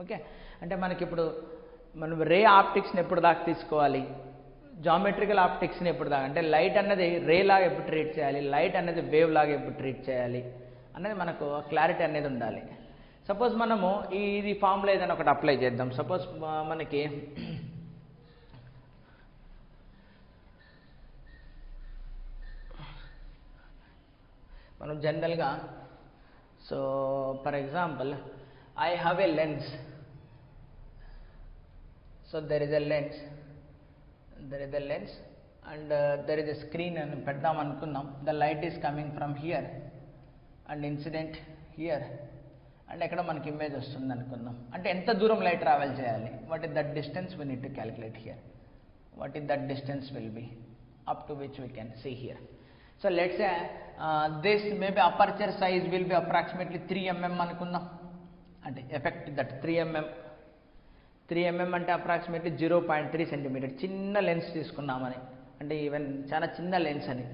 Okay, అంటే మనకి ఇప్పుడు మనం రే ఆప్టిక్స్ని ఎప్పుడు దాకా తీసుకోవాలి, జామెట్రికల్ ఆప్టిక్స్ని ఎప్పుడు దాకా, అంటే లైట్ అన్నది రే లాగా ఎప్పుడు ట్రీట్ చేయాలి, లైట్ అనేది వేవ్ లాగా ఎప్పుడు ట్రీట్ చేయాలి అనేది మనకు క్లారిటీ అనేది ఉండాలి. సపోజ్ మనము ఇది ఫార్ములా ఏదైనా ఒకటి అప్లై చేద్దాం. సపోజ్ మనకి మనం జనరల్గా so for example I have a lens. So there is a lens and there is a screen అని పెడదాం అనుకుందాం. The light is coming from here and incident here and ఎక్కడ మనకి ఇమేజ్ వస్తుంది అనుకుందాం. అంటే ఎంత దూరం లైట్ ట్రావెల్ చేయాలి, what is that distance we need to calculate here. What is that distance will be up to which we can see here. So let's say this maybe aperture size will be approximately 3 mm అనుకుందాం. అంటే effect that 3 mm అంటే approximately 0.3 cm చిన్న lens తీసుకున్నామని, అంటే even చాలా చిన్న lens అని.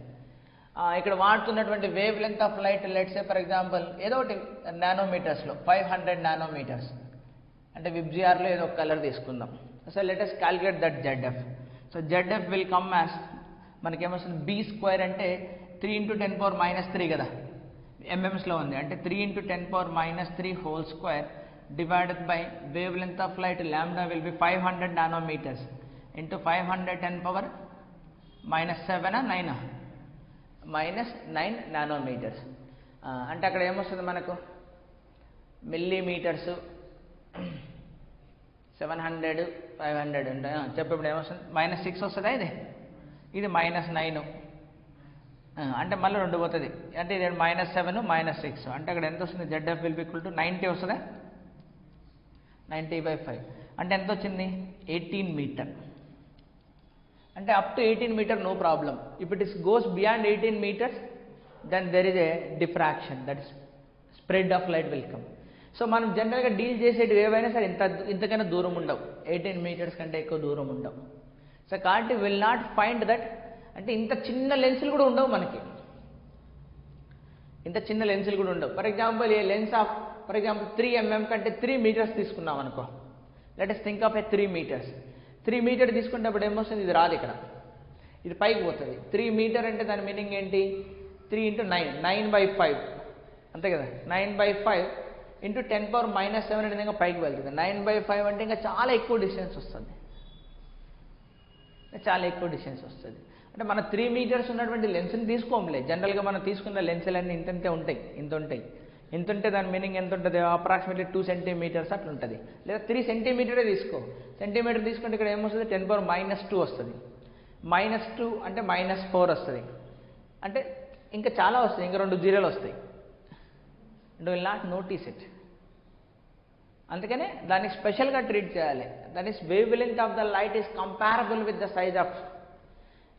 ఇక్కడ వాడుతున్నటువంటి wavelength of light let's say for example ఏదో ఒకటి నానోమీటర్స్లో 500 నానోమీటర్స్, అంటే విబ్జిఆర్లో ఏదో ఒక కలర్ తీసుకుందాం. So let us calculate that ZF. So ZF will come as మనకేమొస్తుంది b² అంటే 3 × 10⁻³ కదా, ఎంఎంస్లో ఉంది. అంటే 3 × 10⁻³ whole square divided by wavelength of light lambda will be 500 nanometers into 500 10⁻⁻7 9 -9 nanometres. అంటే అక్కడ ఏమొస్తుంది మనకు మిల్లీమీటర్స్ 700 500 ఉంటాయి. చెప్పేప్పుడు ఏమొస్తుంది -6 వస్తుందా, ఇది -9, అంటే మళ్ళీ 2 పోతుంది. అంటే ఇది -7 -6 అంటే అక్కడ ఎంత వస్తుంది, ZF will be equal to 90 వస్తుందా, 90/5 అంటే ఎంత వచ్చింది 18 మీటర్. అంటే up to 18 meter no problem. If it is goes beyond 18 meters then there is a diffraction, that is spread of light will come. So మనం జనరల్గా డీల్ చేసేటివి ఏవైనా సరే ఇంతకన్నా దూరం ఉండవు, 18 మీటర్స్ కంటే ఎక్కువ దూరం ఉండవు. సో కాబట్టి విల్ నాట్ ఫైండ్ దట్, అంటే ఇంత చిన్న లెన్సులు కూడా ఉండవు మనకి, ఇంత చిన్న లెన్సులు కూడా ఉండవు. For example a lens of for example 3 mm కంటే 3 మీటర్స్ తీసుకున్నాం అనుకో. Let us think of a 3 meters. 3 meter తీసుకున్నప్పుడు ఏమొస్తుంది, ఇది రాదు, ఇక్కడ ఇది పైకి పోతుంది. 3 మీటర్ అంటే దాని మీనింగ్ ఏంటి, 3 × 9 9/5 అంతే కదా, 9/5 × 10⁻⁻7 అనే విధంగా పైకి వెళ్తుంది. 9/5 అంటే ఇంకా చాలా ఎక్కువ డిస్టెన్స్ వస్తుంది, అంటే మన 3 మీటర్స్ ఉన్నటువంటి లెన్స్ని తీసుకోంలే. జనరల్గా మనం తీసుకున్న లెన్సులన్నీ ఇంత ఉంటే దాని మీనింగ్ ఎంత ఉంటుంది, అప్రాక్సిమేట్లీ 2 సెంటీమీటర్స్ అట్లా ఉంటుంది. లేదా 3 సెంటీమీటరే తీసుకో. సెంటీమీటర్ తీసుకుంటే ఇక్కడ ఏమొస్తుంది, 10⁻⁻2 వస్తుంది. -2 అంటే -4 వస్తుంది. అంటే ఇంకా చాలా వస్తాయి, ఇంకా 2 జీరోలు వస్తాయి. And will not notice it. అందుకనే దాన్ని స్పెషల్గా ట్రీట్ చేయాలి. That is wave length of the light is comparable with the size of,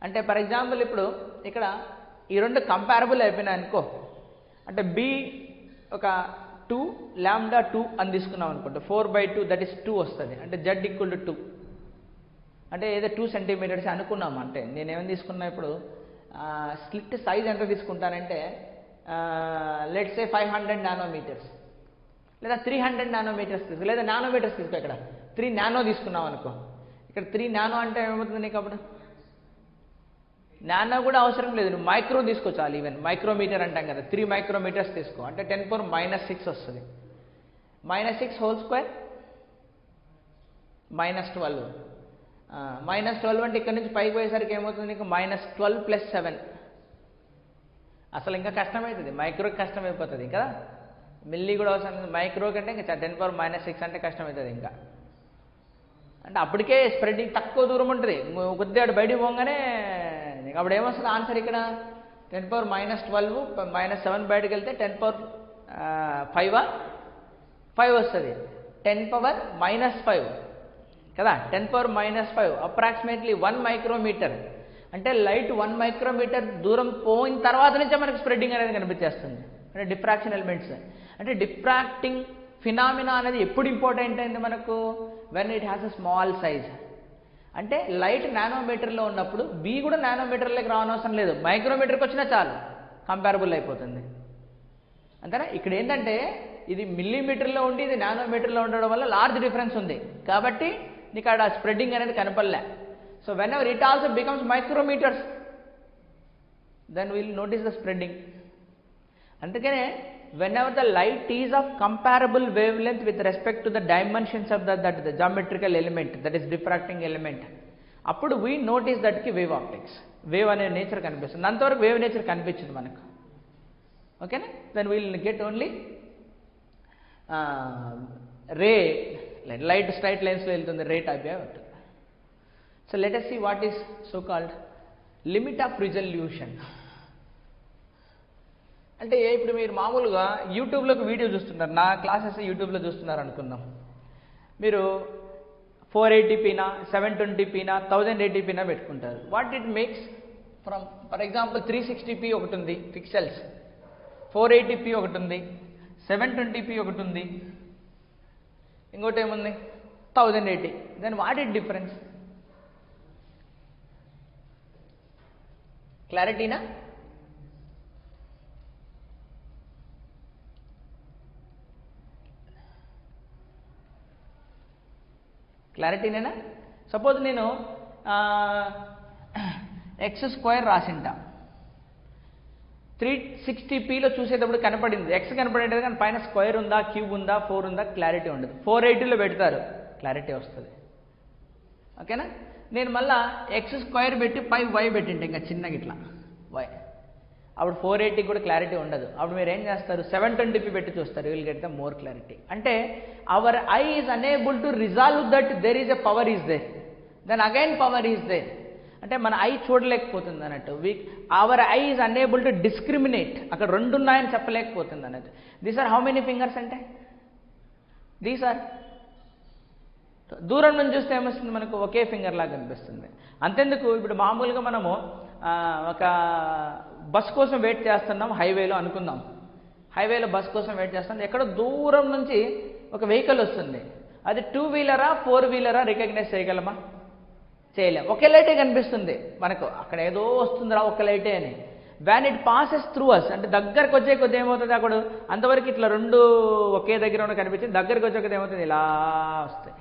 అంటే ఫర్ ఎగ్జాంపుల్ ఇప్పుడు ఇక్కడ ఈ 2 కంపారబుల్ అయిపోయినాయి అనుకో. అంటే B ఒక 2 λ2 అని తీసుకున్నాం అనుకుంటే 4/2 దట్ ఈస్ 2 వస్తుంది. అంటే Z = 2, అంటే ఏదో 2 సెంటీమీటర్స్ అనుకున్నాము. అంటే నేనేమని తీసుకున్నా ఇప్పుడు స్లిట్ సైజ్ ఎంత తీసుకుంటానంటే లెట్స్ సే 500 నానోమీటర్స్ లేదా 300 నానోమీటర్స్ తీసుకో, లేదా నానోమీటర్స్ తీసుకో. ఇక్కడ 3 నానో తీసుకున్నాం అనుకో. ఇక్కడ 3 నానో అంటే ఏమవుతుంది నీకు, అప్పుడు నానో కూడా అవసరం లేదు, నువ్వు మైక్రో తీసుకో చాలు. ఈవెన్ మైక్రోమీటర్ అంటాం కదా, 3 మైక్రోమీటర్స్ తీసుకో. అంటే 10⁻⁻6 వస్తుంది. -6 హోల్ స్క్వేర్ -12 -12 అంటే ఇక్కడ నుంచి పైకి పోయేసరికి ఏమవుతుంది నీకు, -12 + 7. అసలు ఇంకా కష్టమవుతుంది, మైక్రోకి కష్టమైపోతుంది కదా. మిల్లీ కూడా అవసరం లేదు, మైక్రో కంటే ఇంకా 10⁻⁻6 అంటే కష్టమవుతుంది ఇంకా. అంటే అప్పటికే స్ప్రెడ్డింగ్ తక్కువ దూరం ఉంటుంది, కొద్దిగా బయటికి పోగానే అప్పుడు ఏమొస్తుంది ఆన్సర్, ఇక్కడ 10⁻⁻12 -7 బయటకు వెళ్తే 10⁻5 వస్తుంది. 10⁻⁻5 కదా, 10⁻⁻5 అప్రాక్సిమేట్లీ 1 మైక్రోమీటర్. అంటే లైట్ 1 మైక్రోమీటర్ దూరం పోయిన తర్వాత నుంచే మనకు స్ప్రెడ్డింగ్ అనేది కనిపించేస్తుంది. అంటే డిఫ్రాక్షన్ ఎలిమెంట్స్, అంటే డిఫ్రాక్టింగ్ ఫినామినా అనేది ఎప్పుడు ఇంపార్టెంట్ అయింది మనకు, when it has a small size. అంటే లైట్ నానోమీటర్లో ఉన్నప్పుడు బి కూడా నానోమీటర్లోకి రావనవసరం లేదు, మైక్రోమీటర్కి వచ్చినా చాలు, కంపారబుల్ అయిపోతుంది. అంతేనా. ఇక్కడ ఏంటంటే ఇది మిల్లీమీటర్లో ఉండి ఇది నానోమీటర్లో ఉండడం వల్ల లార్జ్ డిఫరెన్స్ ఉంది, కాబట్టి నీకు అక్కడ స్ప్రెడ్డింగ్ అనేది కనపడలే. So whenever it also becomes micrometers, then will notice the spreading. అందుకనే whenever the light is of comparable wavelength with respect to the dimensions of the geometrical element, that is diffracting element, అప్పుడు we notice that కి wave optics, wave అనే nature కనిపిస్తుంది. అంతవరకు wave nature కనిపించదు మనకు. ఓకేనా? Then will get only ray, light straight లైన్స్లో వెళ్తుంది, రే టైప్ ఉంటుంది. So let us see what is so called limit of resolution. అంటే ఇప్పుడు మీరు మామూలుగా యూట్యూబ్లోకి వీడియో చూస్తున్నారు, నా క్లాసెస్ యూట్యూబ్లో చూస్తున్నారు అనుకుందాం. మీరు 480pనా 720pనా 1080pనా పెట్టుకుంటారు. What it makes from for example 360p ఒకటి ఉంది పిక్సెల్స్, 480p ఒకటి ఉంది, 720p ఒకటి ఉంది, ఇంకోటి ఏముంది 1080. Then what it difference? క్లారిటీనా? క్లారిటీనేనా? సపోజ్ నేను x² రాసింటా, 360pలో చూసేటప్పుడు కనపడింది, x కనపడేది కానీ పైన స్క్వేర్ ఉందా, క్యూబ్ ఉందా, 4 ఉందా, క్లారిటీ ఉండదు. 480లో పెడతారు, క్లారిటీ వస్తుంది. ఓకేనా? నేను మళ్ళా x² పెట్టి పై y పెట్టింటే ఇంకా చిన్నగా ఇట్లా y, అప్పుడు 480 కూడా క్లారిటీ ఉండదు. అప్పుడు మీరు ఏం చేస్తారు, 720p పెట్టి చూస్తారు, will get the more clarity. అంటే our eye is unable to resolve that there is a power is there, then again power is there. అంటే మన ఐ చూడలేకపోతుంది అన్నట్టు. Our eye is unable to discriminate, అక్కడ రెండు ఉన్నాయని చెప్పలేకపోతుంది అన్నట్టు. These are how many fingers అంటే దీస్ ఆర్, దూరం నుంచి చూస్తే ఏమొస్తుంది మనకు, ఒకే ఫింగర్ లాగా కనిపిస్తుంది. అంతెందుకు, ఇప్పుడు మామూలుగా మనము ఒక బస్ కోసం వెయిట్ చేస్తున్నాం హైవేలో అనుకుందాం, హైవేలో బస్ కోసం వెయిట్ చేస్తాం, ఎక్కడో దూరం నుంచి ఒక వెహికల్ వస్తుంది, అది 2 వీలరా 4 వీలరా రికగ్నైజ్ చేయగలమా? చేయలేం. ఒకే లైటే కనిపిస్తుంది మనకు, అక్కడ ఏదో వస్తుందిరా ఒక్క లైటే అని. When it passes through us, అంటే దగ్గరకు వచ్చే కొద్ది ఏమవుతుంది, అక్కడ అంతవరకు ఇట్లా రెండు ఒకే దగ్గర ఉన్న కనిపించింది, దగ్గరకు వచ్చే కొద్ది ఏమవుతుంది, ఇలా వస్తాయి.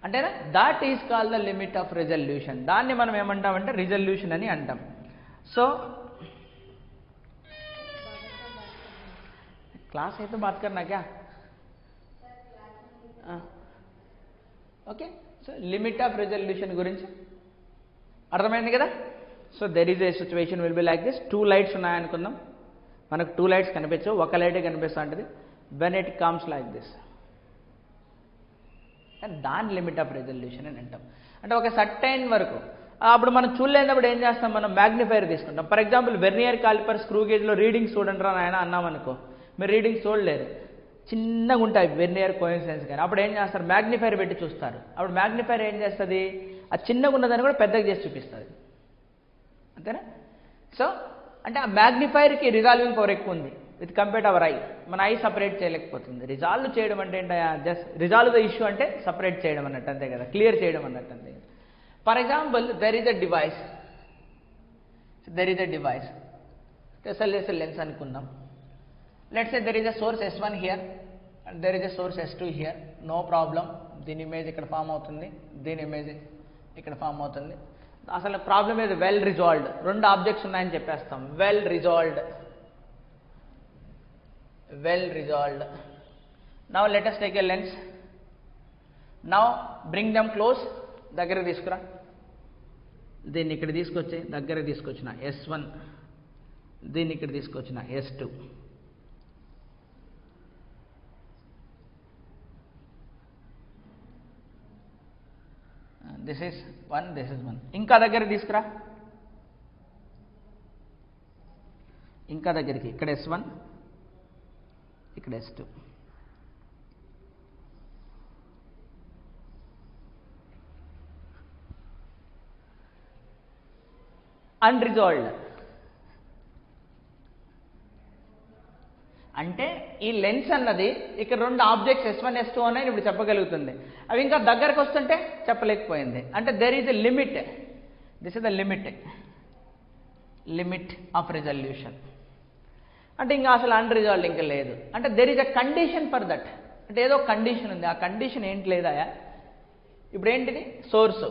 అంటేనా that is call the limit of resolution. దాన్ని మనం ఏమంటామంటే రిజల్యూషన్ అని అంటాం. సో క్లాస్ అయితే బాత్ కర్నా క్యా? Okay. So limit of resolution గురించి అర్థమైంది కదా. So there is a situation will be like this. 2 lights ఉన్నాయనుకుందాం, మనకు 2 లైట్స్ కనిపించవు, ఒక లైటే కనిపిస్తూ ఉంటుంది. When it comes like this, దాని లిమిట్ ఆఫ్ రిజల్యూషన్ అని అంటాం. అంటే ఒక సర్టైన్ వరకు, అప్పుడు మనం చూడలేనప్పుడు ఏం చేస్తాం, మనం మ్యాగ్నిఫైర్ తీసుకుంటాం. For example vernier calliper screw గేజ్లో రీడింగ్స్ చూడండి రా నాయన అన్నాం అనుకో, మీరు రీడింగ్స్ చూడలేరు, చిన్నగా ఉంటాయి వెర్నియర్ కోయిన్సిడెన్స్ కానీ. అప్పుడు ఏం చేస్తారు, మ్యాగ్నిఫైర్ పెట్టి చూస్తారు. అప్పుడు మ్యాగ్నిఫైర్ ఏం చేస్తుంది, ఆ చిన్నగా ఉన్నదాన్ని కూడా పెద్దగా చేసి చూపిస్తుంది. అంతేనా? సో అంటే ఆ మ్యాగ్నిఫైర్కి రిజాల్వింగ్ పవర్ ఎక్కువ ఉంది విత్ కంపేర్డ్ అవర్ ఐ. మన ఐ సపరేట్ చేయలేకపోతుంది. రిజాల్వ్ చేయడం అంటే ఏంటి, జస్ట్ రిజాల్వ్ ద ఇష్యూ అంటే సపరేట్ చేయడం అన్నట్టు, అంతే కదా, క్లియర్ చేయడం అన్నట్టు అంతే. For example there is a device, SLSL lens అనుకుందాం. Let's say there is a source S1 here and there is a source S2 here. No problem, దీని ఇమేజ్ ఇక్కడ ఫామ్ అవుతుంది, దీని ఇమేజ్ ఇక్కడ ఫామ్ అవుతుంది. అసలు ప్రాబ్లం ఏది, వెల్ రిజాల్వ్డ్. 2 ఆబ్జెక్ట్స్ ఉన్నాయని చెప్పేస్తాం, well resolved. Now let us take a lens. Now bring them close, దగ్గర తీసుకురా. దీన్ని ఇక్కడ తీసుకొచ్చి దగ్గర తీసుకొచ్చిన S1, దీన్ని ఇక్కడ తీసుకొచ్చిన S2. This is 1, this is 1. ఇంకా దగ్గర తీసుకురా, ఇంకా దగ్గరికి. ఇక్కడ S1, ఇక్కడ S2. అన్రిజాల్వ్డ్ అంటే ఈ లెన్స్ అన్నది ఇక్కడ 2 ఆబ్జెక్ట్స్ S1 S2 అని ఇప్పుడు చెప్పగలుగుతుంది, అవి ఇంకా దగ్గరకు వస్తుంటే చెప్పలేకపోయింది. అంటే there is a limit, this is the limit of resolution. అంటే ఇంకా అసలు అన్రిజాల్వ్డ్ ఇంకా లేదు. అంటే there is a condition for that. అంటే ఏదో కండిషన్ ఉంది. ఆ కండిషన్ ఏంటి లేదా? ఇప్పుడు ఏంటిది? సోర్సు,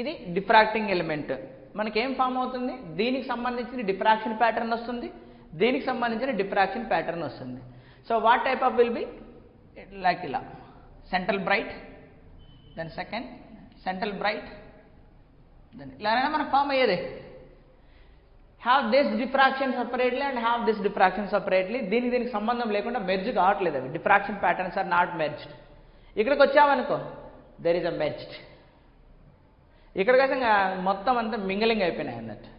ఇది డిఫ్రాక్టింగ్ ఎలిమెంట్. మనకేం ఫామ్ అవుతుంది? దీనికి సంబంధించిన డిఫ్రాక్షన్ ప్యాటర్న్ వస్తుంది, దీనికి సంబంధించిన డిఫ్రాక్షన్ ప్యాటర్న్ వస్తుంది. So what type of will be like ఇలా central bright, then second central bright, then ఇలానైనా మనకు ఫామ్ అయ్యేది. Have this diffraction separately and have this diffraction separately. దీనికి సంబంధం లేకుండా మెర్జ్ కావట్లేదు అవి. Diffraction patterns are not merged. ఇక్కడికి వచ్చామనుకో దెర్ ఈజ్ అ మెర్జ్డ్. ఇక్కడికైతే మొత్తం అంతా మింగలింగ్ అయిపోయినాయి అన్నట్టు.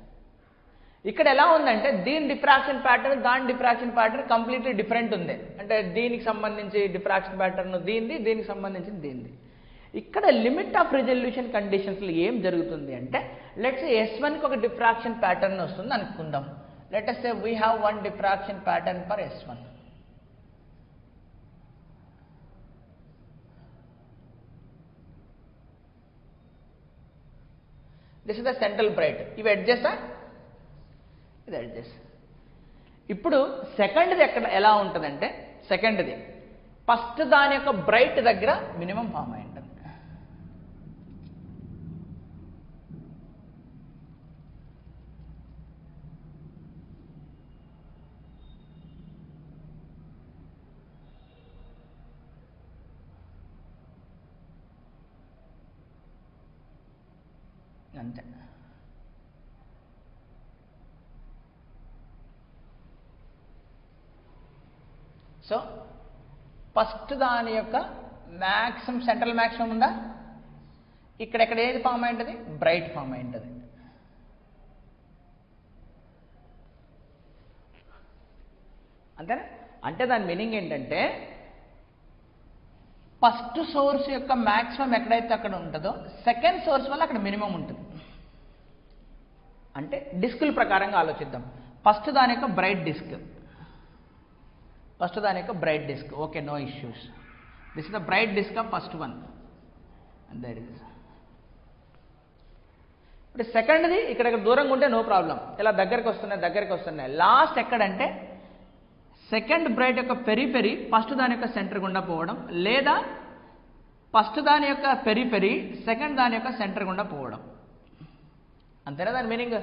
ఇక్కడ ఎలా ఉందంటే దీని డిఫ్రాక్షన్ ప్యాటర్న్ దాని డిఫ్రాక్షన్ ప్యాటర్న్ కంప్లీట్లీ డిఫరెంట్ ఉంది. అంటే దీనికి సంబంధించి డిఫ్రాక్షన్ ప్యాటర్న్ దీనిది, దీనికి సంబంధించి దీనిది. ఇక్కడ లిమిట్ ఆఫ్ రిజల్యూషన్ కండిషన్స్లో ఏం జరుగుతుంది అంటే లెట్స్ సే S1కి ఒక డిఫ్రాక్షన్ ప్యాటర్న్ వస్తుంది అనుకుందాం. Let us say we have one diffraction pattern for S1. This is the central bright. ఇవి ఎడ్జెస్, ఇది ఎడ్జెస్. ఇప్పుడు సెకండ్ది ఎలా ఉంటుందంటే సెకండ్ది ఫస్ట్ దాని యొక్క బ్రైట్ దగ్గర మినిమం ఫామ్ అయి ఉంటుంది. అంతే. సో ఫస్ట్ దాని యొక్క మ్యాక్సిమం సెంట్రల్ మ్యాక్సిమం ఉందా? ఇక్కడెక్కడ ఏది ఫామ్ అయి ఉంటుంది? బ్రైట్ ఫామ్ అయి ఉంటుంది. అంతేనా? అంటే దాని మీనింగ్ ఏంటంటే ఫస్ట్ సోర్స్ యొక్క మ్యాక్సిమం ఎక్కడైతే అక్కడ ఉంటుందో సెకండ్ సోర్స్ వల్ల అక్కడ మినిమం ఉంటుంది. అంటే డిస్కుల ప్రకారంగా ఆలోచిద్దాం. ఫస్ట్ దాని యొక్క బ్రైట్ డిస్క్, ఫస్ట్ దాని యొక్క bright disc, okay, no issues. This is the bright disc of first one and that is. ఇప్పుడు సెకండ్ది ఇక్కడ దూరంగా ఉంటే నో ప్రాబ్లం, ఇలా దగ్గరికి వస్తున్నాయి. లాస్ట్ ఎక్కడంటే సెకండ్ బ్రైట్ యొక్క పెరిఫెరీ ఫస్ట్ దాని యొక్క సెంటర్ గుండా పోవడం, లేదా ఫస్ట్ దాని యొక్క పెరిఫెరీ సెకండ్ దాని యొక్క సెంటర్ గుండా పోవడం. అంతేనా దాని మీనింగ్?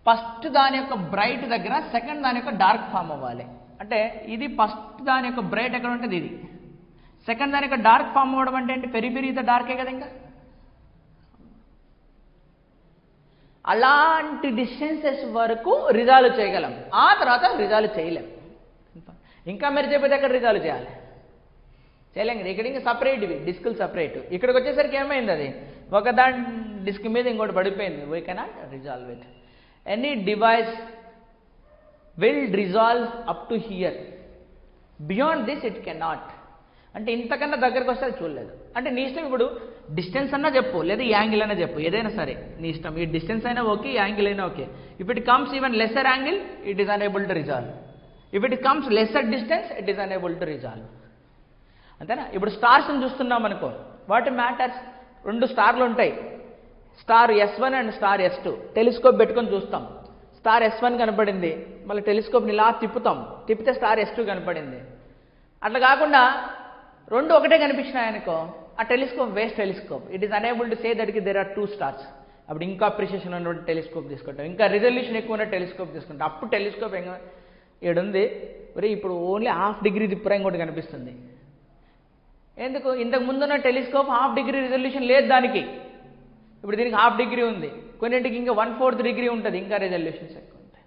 ఫస్ట్ దాని యొక్క బ్రైట్ దగ్గర సెకండ్ దాని యొక్క డార్క్ ఫామ్ అవ్వాలి. అంటే ఇది ఫస్ట్ దాని యొక్క బ్రైట్ ఎక్కడ ఉంటుంది, ఇది సెకండ్ దాని యొక్క డార్క్ ఫామ్ అవ్వడం అంటే ఏంటి? పెరిఫెరీ ద డార్కే కదా. ఇంకా అలాంటి డిస్టెన్సెస్ వరకు రిజాల్వ్ చేయగలం, ఆ తర్వాత రిజాల్వ్ చేయలేం. ఇంకా మీరు చెప్పేది ఎక్కడ రిజాల్వ్ చేయలేం కదా. ఇక్కడ ఇంకా సపరేట్, ఇవి డిస్కులు సపరేట్. ఇక్కడికి వచ్చేసరికి ఏమైంది? అది ఒక దాని డిస్క్ మీద ఇంకోటి పడిపోయింది. We cannot resolve it. Any device will resolve up to hear, beyond this it cannot. అంటే ఇంతకన్నా దగ్గరకు వస్తే అది చూడలేదు. అంటే నీ ఇష్టం. ఇప్పుడు డిస్టెన్స్ అన్నా చెప్పు, లేదా ఈ యాంగిల్ అన్నా చెప్పు, ఏదైనా సరే నీ ఇష్టం. ఈ డిస్టెన్స్ అయినా ఓకే, ఈ యాంగిల్ అయినా okay. If it comes even lesser angle it is unable to resolve. If it comes lesser distance it is unable to resolve. అంతేనా? ఇప్పుడు స్టార్స్ని చూస్తున్నాం అనుకో, వాట్ మ్యాటర్స్? రెండు స్టార్లు ఉంటాయి, star S1 and star S2. Telescope పెట్టుకొని చూస్తాం, స్టార్ S1 కనపడింది, మళ్ళీ టెలిస్కోప్ని ఇలా తిప్పితే స్టార్ S2 కనపడింది. అట్లా కాకుండా రెండు ఒకటే కనిపించినాయనుకో, ఆ telescope waste telescope. It is unable to say that కి దేర్ ఆర్ టూ స్టార్స్. అప్పుడు ఇంకా ప్రిసిషన్ ఉన్నటువంటి టెలిస్కోప్ తీసుకుంటాం, ఇంకా రిజల్యూషన్ ఎక్కువ ఉన్న టెలిస్కోప్ తీసుకుంటాం. అప్పుడు టెలిస్కోప్ ఏడుంది మరి, ఇప్పుడు ఓన్లీ ½ డిగ్రీ తిప్పురా ఇంకోటి కనిపిస్తుంది. ఎందుకు? ఇంతకు ముందున్న టెలిస్కోప్ ½ డిగ్రీ రిజల్యూషన్ లేదు దానికి, ఇప్పుడు దీనికి ½ డిగ్రీ ఉంది. కొన్నింటికి ఇంకా 1/4 డిగ్రీ ఉంటుంది, ఇంకా రిజల్యూషన్స్ ఎక్కువ ఉంటాయి.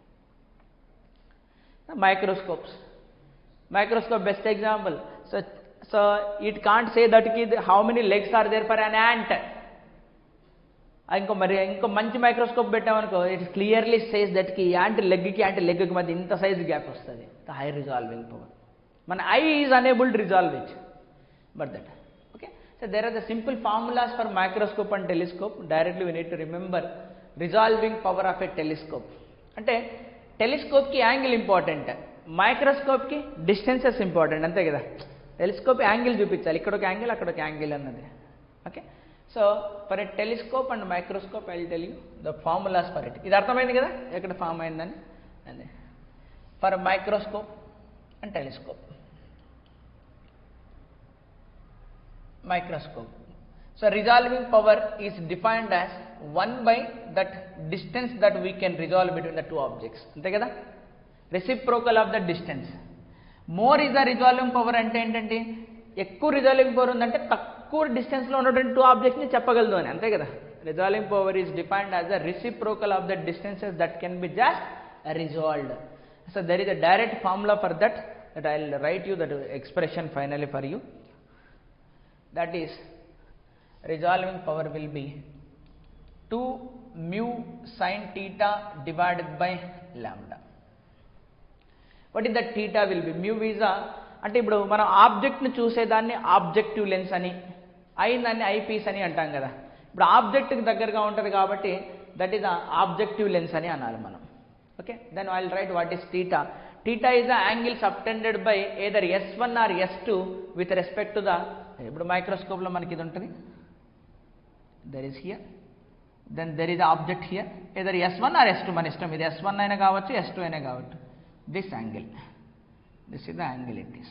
Microscope best example. So it can't say that కి how many legs are there for an ant. ఇంకో మంచి మైక్రోస్కోప్ పెట్టామనుకో, ఇట్ క్లియర్లీ సేస్ దట్ కి యాంట్ లెగ్కి మధ్య ఇంత సైజ్ గ్యాప్ వస్తుంది. The high resolving power. మన eye is unable to resolve it, but that okay. So there are the simple formulas for microscope and telescope. Directly we need to remember resolving power of a telescope. అంటే టెలిస్కోప్కి angle important, మైక్రోస్కోప్కి distances important, అంతే కదా. Telescope angle చూపించాలి, ఇక్కడ ఒక angle అక్కడ ఒక angle అన్నది. Okay. So for a telescope and microscope I will tell you the formulas for it. ఇది అర్థమైంది కదా ఎక్కడ ఫామ్ అయిందని. అదే for microscope and telescope. Microscope. So resolving power is defined as 1 by that distance that we can resolve between the two objects. అంతే కదా, reciprocal of the distance. More is the resolving power అంటే ఏంటంటే ఎక్కువ resolving power ఉందంటే తక్కువ డిస్టెన్స్లో ఉన్నటువంటి two ఆబ్జెక్ట్స్ని చెప్పగలదు అని, అంతే కదా. Resolving power is defined as the reciprocal of the distances that can be just resolved. So there is a direct formula for that I will write you that expression finally for you. That is, resolving power will be 2 mu sin theta divided by lambda. What is that theta will be? Mu is a, అంటే ఇప్పుడు మనం ఆబ్జెక్ట్ని చూసేదాన్ని objective lens అని, అయిందాన్ని I piece అని అంటాం కదా. ఇప్పుడు ఆబ్జెక్ట్కి దగ్గరగా ఉంటుంది కాబట్టి దట్ ఈస్ ఆబ్జెక్టివ్ లెన్స్ అని అనాలి మనం. Okay, then I will write what is theta. Theta is the angle subtended by either S1 or S2 with respect to the, ఇప్పుడు మైక్రోస్కోప్లో మనకి ఇది ఉంటుంది, there is here, then there is object here, either S1 or S2 మన ఇష్టం, ఇది S1 అయినా కావచ్చు S2 అయినా కావచ్చు. This angle, this is the angle it is.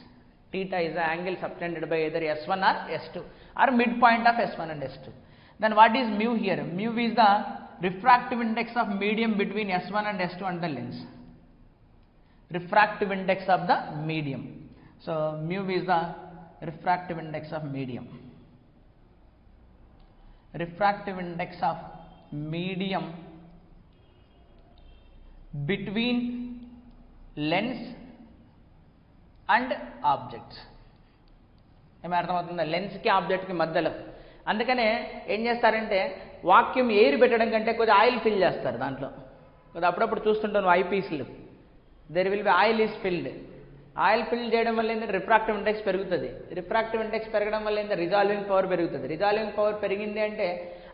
Theta is the angle subtended by either S1 or S2 or midpoint of S1 and S2. Then what is mu here? Mu is the refractive index of medium between S1 and S2 and the lens. Refractive index of the medium. So mu is the refractive index of medium. Refractive index of medium between lens and objects. ఏమి అర్థమవుతుందా? లెన్స్కి ఆబ్జెక్ట్కి మధ్యలో. అందుకనే ఏం చేస్తారంటే vacuum air పెట్టడం కంటే కొద్దిగా oil fill చేస్తారు దాంట్లో. కొద్దిగా అప్పుడప్పుడు చూస్తుంటాను ఐపీస్లు, there will be oil is filled. Oil fill చేయడం వల్ల ఏంటంటే రిఫ్రాక్టివ్ ఇండెక్స్ పెరుగుతుంది. రిఫ్రాక్టివ్ ఇండెక్స్ పెరగడం వల్ల ఏంటంటే రిజాల్వింగ్ పవర్ పెరుగుతుంది. రిజాల్వింగ్ పవర్ పెరిగింది అంటే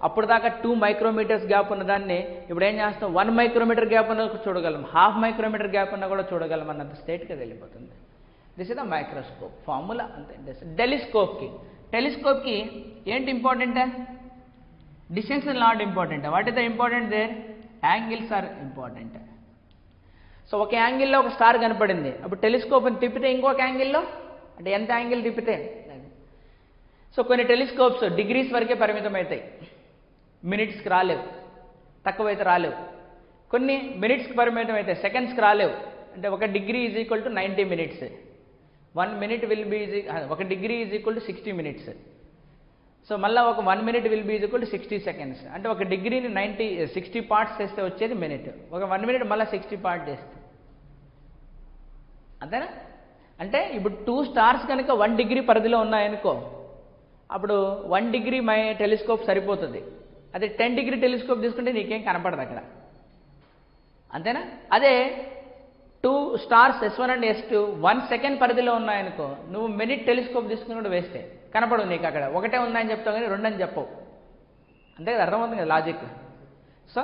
అప్పుడు దాకా 2 మైక్రోమీటర్స్ గ్యాప్ ఉన్నదాన్ని ఇప్పుడు ఏం చేస్తాం, 1 మైక్రోమీటర్ గ్యాప్ ఉన్న చూడగలం, 1/2 మైక్రోమీటర్ గ్యాప్ ఉన్నా కూడా చూడగలం అన్నంత స్టేట్గా వెళ్ళిపోతుంది. This is the microscope formula. అంతే. టెలిస్కోప్కి ఏంటి important? Distance is not important. What is the important there? Angles are important. So ఒక యాంగిల్లో ఒక స్టార్ కనపడింది, అప్పుడు టెలిస్కోప్ని తిప్పితే ఇంకొక యాంగిల్లో అంటే ఎంత యాంగిల్ తిప్పితే. సో కొన్ని టెలిస్కోప్స్ డిగ్రీస్ వరకే పరిమితం అవుతాయి, మినిట్స్కి రాలేవు, తక్కువైతే రాలేవు. కొన్ని మినిట్స్కి పరిమితం అవుతాయి, సెకండ్స్కి రాలేవు. అంటే 1 degree is equal to 90 minutes. 1 minute will be 1 degree is equal to 60 minutes. So మళ్ళీ ఒక 1 minute will be is equal to 60 seconds. అంటే 1 డిగ్రీని 60 పార్ట్స్ చేస్తే వచ్చేది మినిట్. ఒక 1 మినిట్ మళ్ళీ 60 పార్ట్ చేస్తే అంతేనా? అంటే ఇప్పుడు 2 స్టార్స్ కనుక 1 డిగ్రీ పరిధిలో ఉన్నాయనుకో, అప్పుడు 1 డిగ్రీ టెలిస్కోప్ సరిపోతుంది. అదే 10 డిగ్రీ టెలిస్కోప్ తీసుకుంటే నీకేం కనపడదు అక్కడ, అంతేనా? అదే 2 stars S1 and S2 1 second పరిధిలో ఉన్నాయనుకో, నువ్వు మినిట్ టెలిస్కోప్ తీసుకుని కూడా వేస్తే కనపడదు నీకు. అక్కడ ఒకటే ఉందని చెప్తావు కానీ 2 అని చెప్పవు. అంతే కదా, అర్థమవుతుంది కదా లాజిక్. సో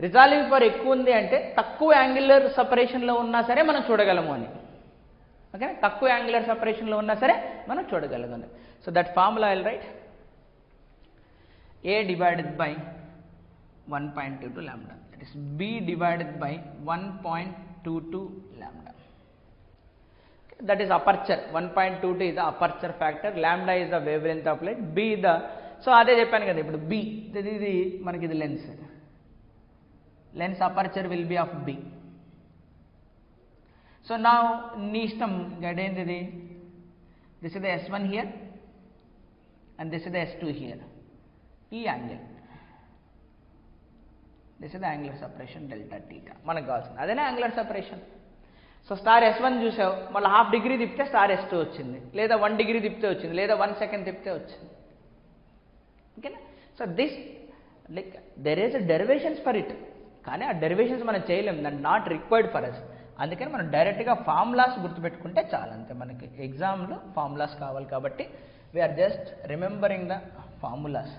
రిజాల్వింగ్ పవర్ ఎక్కువ ఉంది అంటే తక్కువ యాంగులర్ సపరేషన్లో ఉన్నా సరే మనం చూడగలము అని. ఓకే, తక్కువ యాంగులర్ సపరేషన్లో ఉన్నా సరే మనం చూడగలగను. So that formula I'll write A divided by 1.22 lambda, that is B divided by 1.22 lambda. Okay, that is aperture. 1.22 is the aperture factor, lambda is the wavelength of light, B the, so అదే చెప్పాను కదా ఇప్పుడు B ఇది మనకి ఇది lens aperture will be of B. So now నీ ఇష్టం గడేంది, this is the S1 here and this is the S2 here. ఈ angle, this is the angular separation delta theta మనకు కావాల్సింది. అదేనా angular separation. So star S1 చూసావు, మళ్ళీ 1/2 degree తిప్పితే star S2 వచ్చింది, లేదా 1 డిగ్రీ తిప్పితే వచ్చింది, లేదా 1 సెకండ్ తిప్పితే వచ్చింది. ఓకేనా? So this like there is a derivations for it, కానీ ఆ డెరివేషన్స్ మనం చేయలేము, that not required for us. అందుకని మనం డైరెక్ట్గా ఫార్ములాస్ గుర్తుపెట్టుకుంటే చాలు, అంతే. మనకి ఎగ్జామ్లో ఫార్ములాస్ కావాలి కాబట్టి we are just remembering the formulas.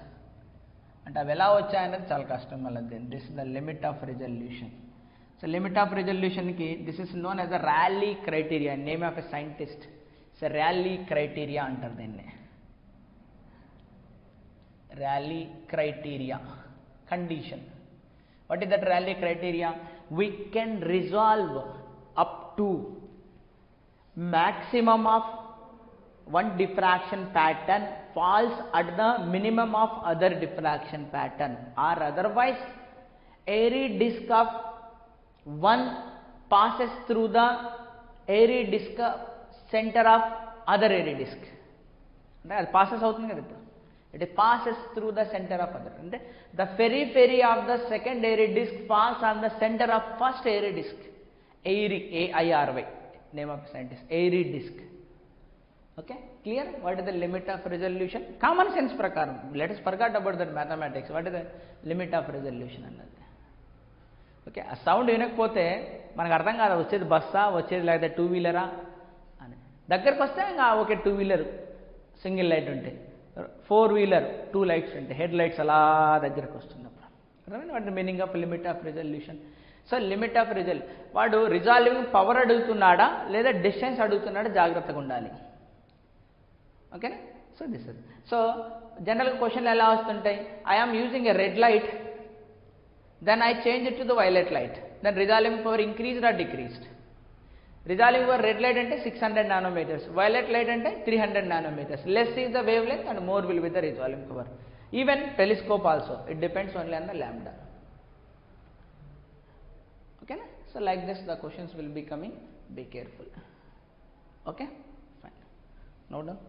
అంటే అవి ఎలా వచ్చాయనేది చాలా కష్టం మళ్ళీ. This is the limit of resolution. So limit of రిజల్యూషన్కి this is known as a Rayleigh criteria, name of a scientist. So Rayleigh criteria అంటారు దీన్ని. Rayleigh criteria condition. What is that Rayleigh criteria? We can resolve up to maximum of one diffraction pattern falls at the minimum of other diffraction pattern, or otherwise airy disk of one passes through the airy disk center of other airy disk. అంటే అది passes అవుతుంది కదా ఇప్పుడు, it passes through the center of other, అంటే the periphery of the second airy disk falls on the center of first airy disk. Airy, AIRY, name of scientist, airy disk. Okay, clear? What is the limit of resolution? Common sense prakaram, let us forget about that mathematics. What is the limit of resolution అన్నది? Okay, ఆ sound వినకపోతే మనకు అర్థం కాదు వచ్చేది బస్సా వచ్చేది లేదా two వీలరా అని. దగ్గరకు వస్తే ఇంకా okay two wheeler single light ఉంటాయి, ఫోర్ వీలర్ టూ లైట్స్ ఉంటాయి, హెడ్ లైట్స్ అలా దగ్గరకు వస్తున్నప్పుడు అర్థమైంది వాటి meaning of limit of resolution. So limit of వాడు రిజాల్వింగ్ పవర్ అడుగుతున్నాడా లేదా డిస్టెన్స్ అడుగుతున్నాడా జాగ్రత్తగా ఉండాలి. ఓకేనా? So this is. సో జనరల్గా క్వశ్చన్లు ఎలా వస్తుంటాయి, I'm using a red light, then I change it to the violet light, then resolving power increased or decreased? Resolving power red light ante 600 nanometers, violet light ante 300 nanometers. Less is the wavelength and more will be the resolving power. Even telescope also, it depends only on the lambda. Okay na? So like this the questions will be coming, be careful. Okay, fine. Now done.